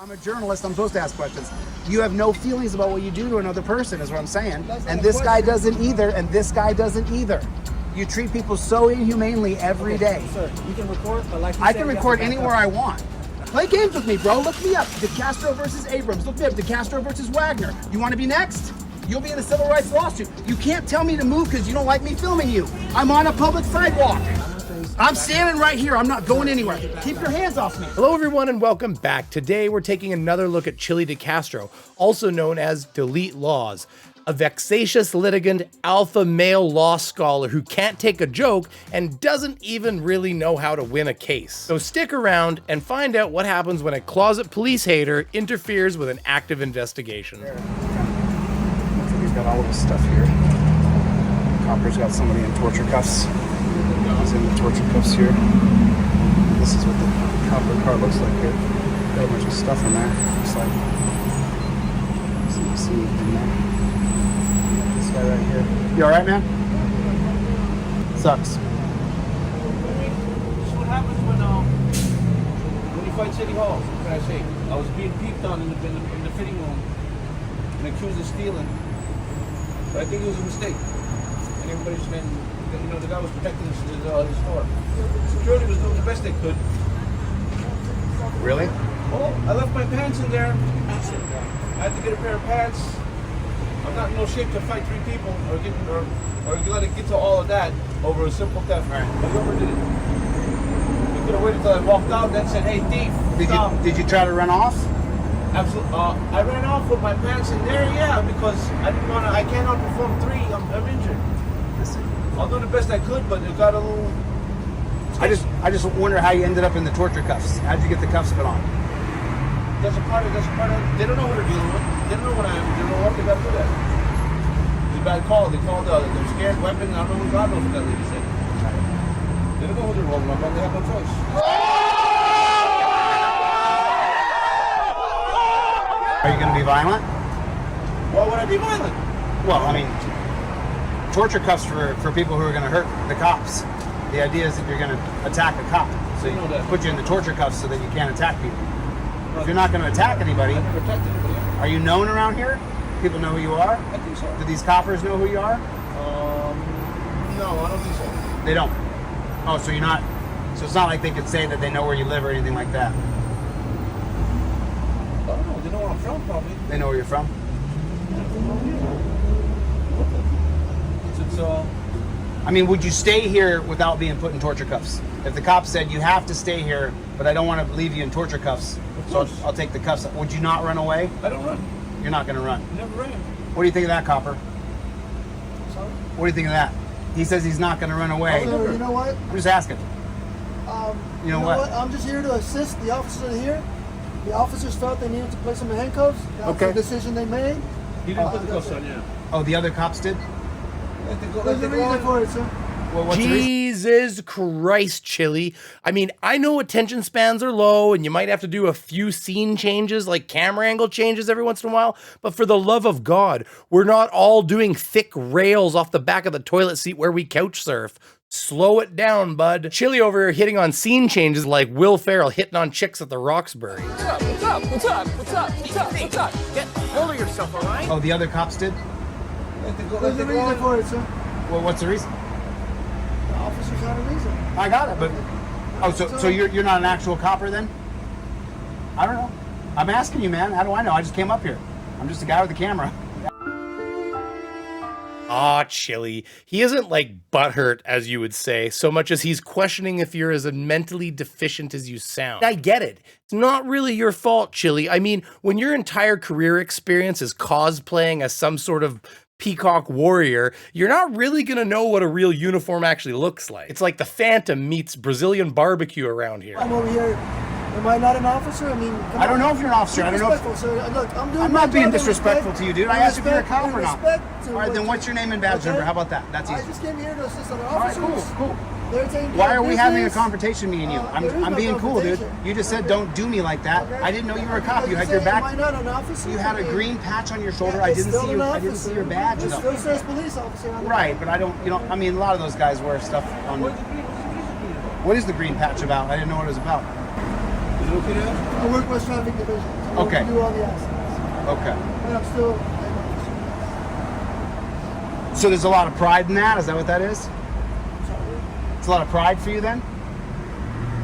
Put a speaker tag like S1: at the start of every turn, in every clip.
S1: I'm a journalist. I'm supposed to ask questions. You have no feelings about what you do to another person, is what I'm saying. And this guy doesn't either, and this guy doesn't either. You treat people so inhumanely every day.
S2: Sir, you can record, but like
S1: I can record anywhere I want. Play games with me, bro. Look me up. DeCastro versus Abrams. Look me up. DeCastro versus Wagner. You want to be next? You'll be in a civil rights lawsuit. You can't tell me to move because you don't like me filming you. I'm on a public sidewalk. I'm standing right here. I'm not going anywhere. Keep your hands off me.
S3: Hello, everyone, and welcome back. Today, we're taking another look at Chili DeCastro, also known as Delete Lawz, a vexatious litigant, alpha male law scholar who can't take a joke and doesn't even really know how to win a case. So stick around and find out what happens when a closet police hater interferes with an active investigation.
S1: Looks like he's got all of his stuff here. Copper's got somebody in torture cuffs. He's in the torture cuffs here. This is what the copper car looks like here. Got a bunch of stuff in there. Looks like. See anything there? This guy right here. You alright, man? Sucks.
S2: This is what happens when you fight City Hall. What can I say? I was being peeped on in the fitting room and accused of stealing. But I think it was a mistake. And everybody's been, you know, the guy was protecting his store. Security was doing the best they could.
S1: Really?
S2: Well, I left my pants in there. I had to get a pair of pants. I'm not in no shape to fight three people or let it get to all of that over a simple theft.
S1: Right.
S2: But whoever did it. We could have waited till I walked out and then said, hey, thief, stop.
S1: Did you try to run off?
S2: Absolutely. I ran off with my pants in there, yeah, because I can't outperform three. I'm injured. I'll do the best I could, but it got a little...
S1: I just wonder how you ended up in the torture cuffs. How'd you get the cuffs put on?
S2: That's a part of they don't know who they're dealing with. They don't know what I am. They don't know what they got to do that. It's a bad call. They called they're scared weapon. I don't know who God knows what that lady said. They don't know who they're rolling up on. They have no choice.
S1: Are you going to be violent?
S2: Why would I be violent?
S1: Well, I mean, torture cuffs for people who are going to hurt the cops. The idea is that you're going to attack a cop. So you put you in the torture cuffs so that you can't attack people. If you're not going to attack anybody, are you known around here? People know who you are?
S2: I think so.
S1: Do these coppers know who you are?
S2: No, I don't think so.
S1: They don't. Oh, so you're not. So it's not like they could say that they know where you live or anything like that.
S2: I don't know. They know where I'm from, probably.
S1: They know where you're from. I mean, would you stay here without being put in torture cuffs? If the cop said you have to stay here, but I don't want to leave you in torture cuffs, so I'll take the cuffs. Would you not run away?
S2: I don't run.
S1: You're not going to run.
S2: Never ran.
S1: What do you think of that, Copper?
S2: Sorry?
S1: What do you think of that? He says he's not going to run away.
S4: Sir, you know what?
S1: I'm just asking.
S4: You know what? I'm just here to assist the officers here. The officers felt they needed to place him in handcuffs. That's the decision they made.
S2: He didn't put the cuffs on, yeah.
S1: Oh, the other cops did?
S4: There's a reason for it, sir.
S1: Well, what's the reason?
S3: Jesus Christ, Chili. I mean, I know attention spans are low and you might have to do a few scene changes, like camera angle changes every once in a while, but for the love of God, we're not all doing thick rails off the back of the toilet seat where we couch surf. Slow it down, bud. Chili over here hitting on scene changes like Will Ferrell hitting on chicks at the Roxbury.
S2: What's up? What's up? What's up? What's up? What's up? What's up? Get hold of yourself, all right?
S1: Oh, the other cops did?
S4: There's a reason for it, sir.
S1: Well, what's the reason?
S4: The officers had a reason.
S1: I got it, but... Oh, so you're not an actual copper then? I don't know. I'm asking you, man. How do I know? I just came up here. I'm just a guy with a camera.
S3: Ah, Chili. He isn't like butthurt, as you would say, so much as he's questioning if you're as mentally deficient as you sound. I get it. It's not really your fault, Chili. I mean, when your entire career experience is cosplaying as some sort of peacock warrior, you're not really gonna know what a real uniform actually looks like. It's like the Phantom meets Brazilian barbecue around here.
S4: I'm over here. Am I not an officer? I mean,
S1: I don't know if you're an officer. I don't know if...
S4: Sir. Look,
S1: I'm not being disrespectful to you, dude. I asked if you're a cop or not.
S4: All
S1: All right, then what's your name and badge number? How about that? That's easy.
S4: I just came here to assist other
S1: All right,
S4: officers.
S1: cool.
S4: They're taking care
S1: Why
S4: of
S1: are we having a
S4: business.
S1: confrontation, me and you?
S4: There is
S1: I'm
S4: no
S1: being cool, dude.
S4: confrontation.
S1: You just said don't do me like that.
S4: Okay.
S1: I didn't know you were a cop. You had
S4: Am
S1: your
S4: I
S1: back.
S4: not an officer?
S1: You had a green patch on your shoulder. I didn't see you. I didn't see your badge.
S4: It still says police officer on the
S1: Right, but I don't. You know, I mean, a lot of those guys wear stuff on. What is the green patch about? I didn't know what it was about.
S2: You okay there?
S4: I work West Traffic Division. I
S1: Okay.
S4: do all the accidents.
S1: Okay.
S4: And I'm still.
S1: So there's a lot of pride in that? Is that what that is?
S4: Sorry.
S1: It's a lot of pride for you then?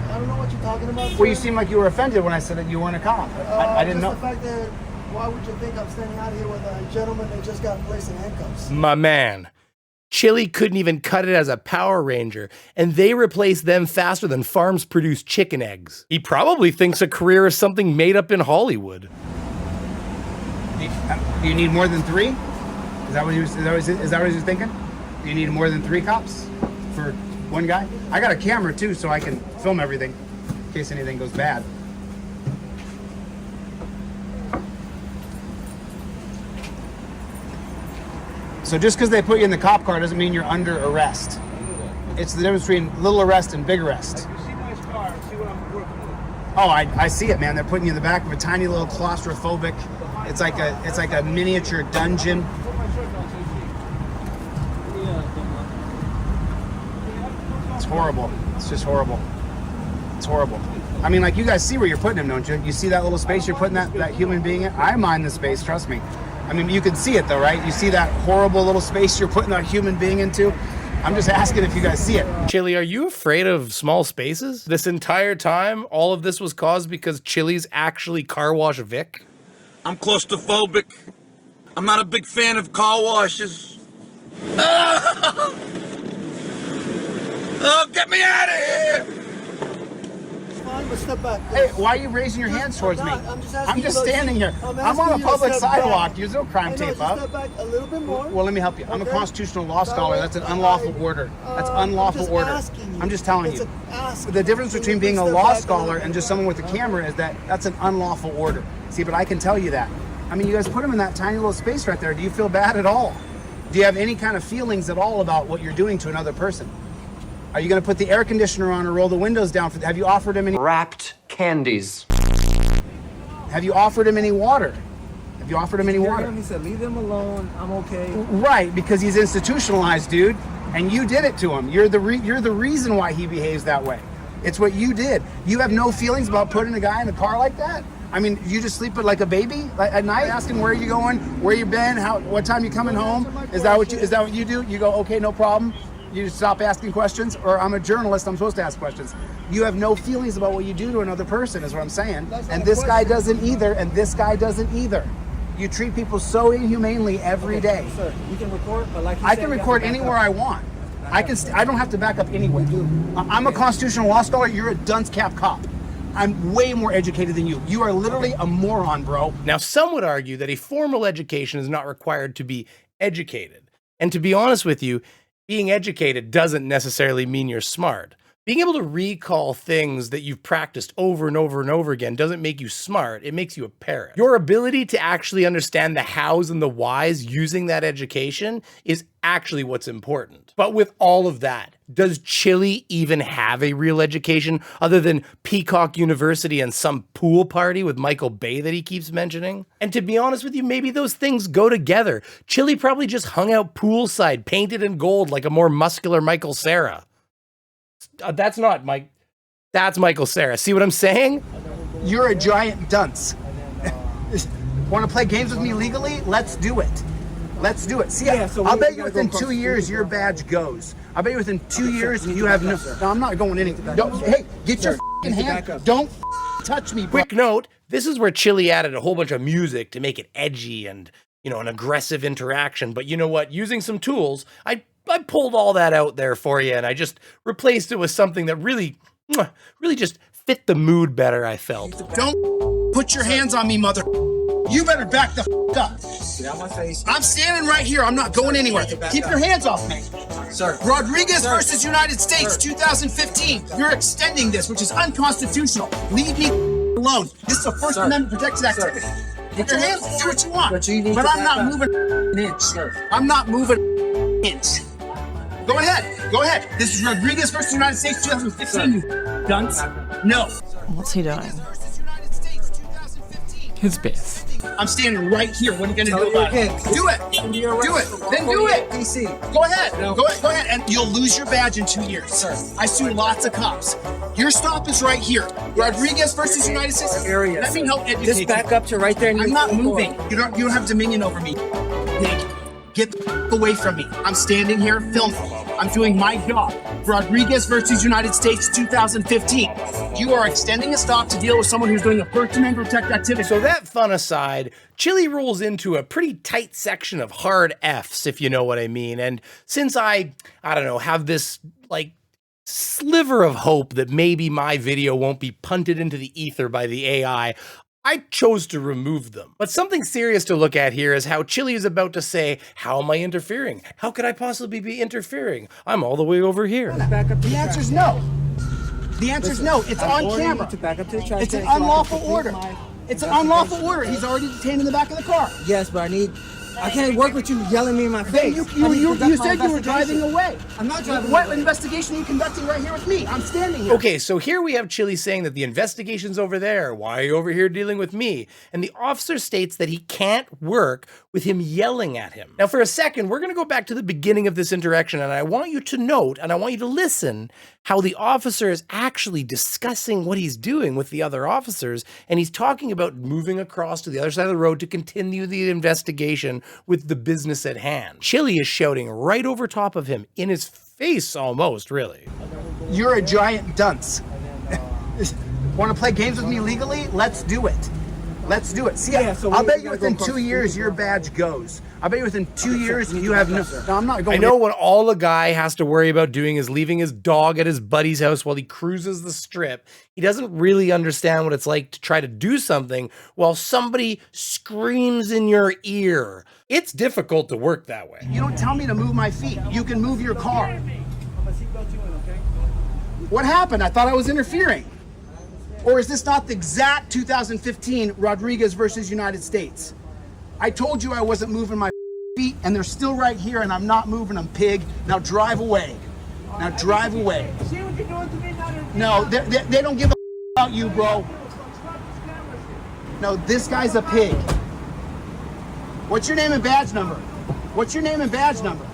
S4: I don't know what you're talking about.
S1: Well, you
S4: sir.
S1: seem like you were offended when I said that you weren't a cop. I didn't know.
S4: Just the fact that, why would you think I'm standing out here with a gentleman that just got placed in handcuffs?
S3: My man. Chili couldn't even cut it as a Power Ranger, and they replaced them faster than farms produce chicken eggs. He probably thinks a career is something made up in Hollywood.
S1: Do you need more than 3? Is that what he was thinking? Do you need more than 3 cops for one guy? I got a camera too, so I can film everything in case anything goes bad. So just because they put you in the cop car doesn't mean you're under arrest. It's the difference between little arrest and big arrest.
S2: See my scar and see what I'm working with.
S1: Oh, I see it, man. They're putting you in the back of a tiny little claustrophobic. It's like a miniature dungeon.
S2: Put my shirt down so you see.
S1: It's horrible. It's just horrible. It's horrible. I mean, like, you guys see where you're putting him, don't you? You see that little space you're putting that human being in? I mind the space, trust me. I mean, you can see it though, right? You see that horrible little space you're putting that human being into? I'm just asking if you guys see it.
S3: Chili, are you afraid of small spaces? This entire time, all of this was caused because Chili's actually car wash Vic?
S5: I'm claustrophobic. I'm not a big fan of car washes. Oh, get me out of here!
S4: Fine, but step back.
S1: Hey, why are you raising your hands towards me?
S4: I'm just asking
S1: I'm just
S4: you to-
S1: standing here. I'm
S4: asking
S1: on a
S4: you to
S1: public
S4: step
S1: sidewalk.
S4: back.
S1: There's no crime
S4: I know,
S1: tape
S4: just
S1: up.
S4: Step back a little bit more.
S1: Well, let me help you. I'm a
S4: Okay.
S1: constitutional law
S4: That
S1: scholar.
S4: way,
S1: That's an unlawful
S4: I-
S1: order. That's
S4: I'm
S1: unlawful
S4: just
S1: order.
S4: asking you.
S1: I'm just telling
S4: It's
S1: you.
S4: a ask.
S1: The difference
S4: Can
S1: between
S4: you
S1: being a
S4: step
S1: law
S4: back a
S1: scholar
S4: little
S1: and
S4: bit?
S1: just someone with a camera is that that's an unlawful order. See, but I can tell you that. I mean, you guys put him in that tiny little space right there. Do you feel bad at all? Do you have any kind of feelings at all about what you're doing to another person? Are you going to put the air conditioner on or roll the windows down? Have you offered him any?
S6: Wrapped candies.
S1: Have you offered him any water? Have you offered him any water?
S2: He said, leave them alone. I'm okay.
S1: Right, because he's institutionalized, dude, and you did it to him. You're the reason why he behaves that way. It's what you did. You have no feelings about putting a guy in a car like that? I mean, you just sleep like a baby at night, asking where you going, where you been, what time you coming home? Is that what you do? You go, okay, no problem. You just stop asking questions, or I'm a journalist, I'm supposed to ask questions. You have no feelings about what you do to another person, is what I'm saying. And this guy doesn't either, and this guy doesn't either. You treat people so inhumanely every day.
S2: Sir, you can record, but like
S1: I can record anywhere I want. I don't have to back up anywhere. I'm a constitutional law scholar, you're a dunce cap cop. I'm way more educated than you. You are literally a moron, bro.
S3: Now, some would argue that a formal education is not required to be educated. And to be honest with you, being educated doesn't necessarily mean you're smart. Being able to recall things that you've practiced over and over and over again doesn't make you smart, it makes you a parrot. Your ability to actually understand the hows and the whys using that education is actually what's important. But with all of that, does Chili even have a real education other than Peacock University and some pool party with Michael Bay that he keeps mentioning? And to be honest with you, maybe those things go together. Chili probably just hung out poolside, painted in gold like a more muscular Michael Cera. That's not Mike. That's Michael Cera. See what I'm saying?
S1: You're a giant dunce. Want to play games with me legally? Let's do it. Let's do it. See, I'll bet you within 2 years your badge goes. I'll bet you within 2 years you have no. No, I'm not going anywhere. Hey, get your f***ing hand. Don't touch me, bro.
S3: Quick note, this is where Chili added a whole bunch of music to make it edgy and, an aggressive interaction. But you know what? Using some tools, I pulled all that out there for you, and I just replaced it with something that really just fit the mood better, I felt.
S1: Don't put your hands on me, mother. You better back the up.
S2: Get out my face.
S1: I'm standing right here. I'm not going anywhere. Keep your hands off me.
S2: Sir.
S1: Rodriguez versus United States, 2015. You're extending this, which is unconstitutional. Leave me alone. This is a First Amendment protected activity. Put your hands, do what you want. But I'm not moving an inch. I'm not moving an inch. Go ahead. Go ahead. This is Rodriguez versus United States, 2015. You dunce. No.
S7: What's he doing? His best.
S1: I'm standing right here. What are you going to do about it? Do it. Do it. Then do it.
S2: DC.
S1: Go ahead. Go ahead. And you'll lose your badge in 2 years. Sir. I sue lots of cops. Your stop is right here. Rodriguez versus United States. Let me help educate
S8: Just back up to right there.
S1: I'm not moving. You don't have dominion over me. Nick, get the f- away from me. I'm standing here filming. I'm doing my job. Rodriguez versus United States 2015. You are extending a stop to deal with someone who's doing a First Amendment protected activity.
S3: So that fun aside, Chili rolls into a pretty tight section of hard Fs, if you know what I mean. And since I don't know, have this like sliver of hope that maybe my video won't be punted into the ether by the AI, I chose to remove them. But something serious to look at here is how Chili is about to say, how am I interfering? How could I possibly be interfering? I'm all the way over here.
S1: The answer's no. The answer's no. It's on camera.
S8: To back up to the trash
S1: It's an
S8: can so I can
S1: unlawful
S8: complete
S1: order.
S8: my
S1: It's an unlawful order. He's already detained in the back of the car.
S8: Yes, but I can't work with you yelling me in my face.
S1: You said you were driving away. I'm not driving away. What investigation are you conducting right here with me? I'm standing here.
S3: Okay, so here we have Chili saying that the investigation's over there. Why are you over here dealing with me? And the officer states that he can't work with him yelling at him. Now, for a second, we're going to go back to the beginning of this interaction, and I want you to note, and I want you to listen, how the officer is actually discussing what he's doing with the other officers, and he's talking about moving across to the other side of the road to continue the investigation with the business at hand. Chili is shouting right over top of him, in his face almost, really.
S1: You're a giant dunce. Want to play games with me legally? Let's do it. Let's do it. See, I'll bet you within 2 years your badge goes. I bet you within 2 years you have no. No, I'm not going.
S3: I know what all a guy has to worry about doing is leaving his dog at his buddy's house while he cruises the strip. He doesn't really understand what it's like to try to do something while somebody screams in your ear. It's difficult to work that way.
S1: You don't tell me to move my feet. You can move your car. What happened? I thought I was interfering. Or is this not the exact 2015 Rodriguez versus United States? I told you I wasn't moving my feet, and they're still right here, and I'm not moving them, pig. Now drive away. Now drive away.
S4: See what you're doing to me now?
S1: No, they don't give a about you, bro. No, this guy's a pig. What's your name and badge number? What's your name and badge number?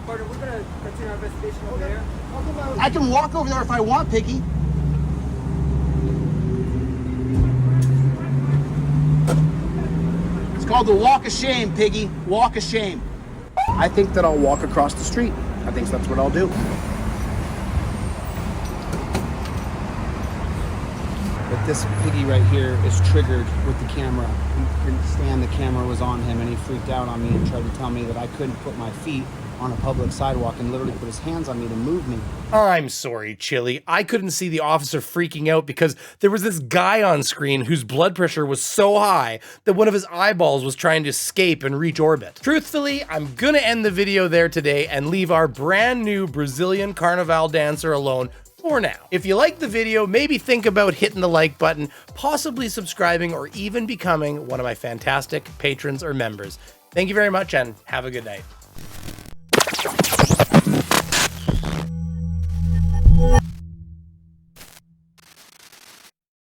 S8: Carter, we're gonna continue our investigation over there.
S1: I can walk over there if I want, piggy. It's called the walk of shame, piggy. Walk of shame. I think that I'll walk across the street. I think that's what I'll do. But this piggy right here is triggered with the camera. He couldn't stand the camera was on him, and he freaked out on me and tried to tell me that I couldn't put my feet on a public sidewalk and literally put his hands on me to move me.
S3: I'm sorry, Chili. I couldn't see the officer freaking out because there was this guy on screen whose blood pressure was so high that one of his eyeballs was trying to escape and reach orbit. Truthfully, I'm gonna end the video there today and leave our brand new Brazilian carnival dancer alone for now. If you liked the video, maybe think about hitting the like button, possibly subscribing, or even becoming one of my fantastic patrons or members. Thank you very much and have a good night.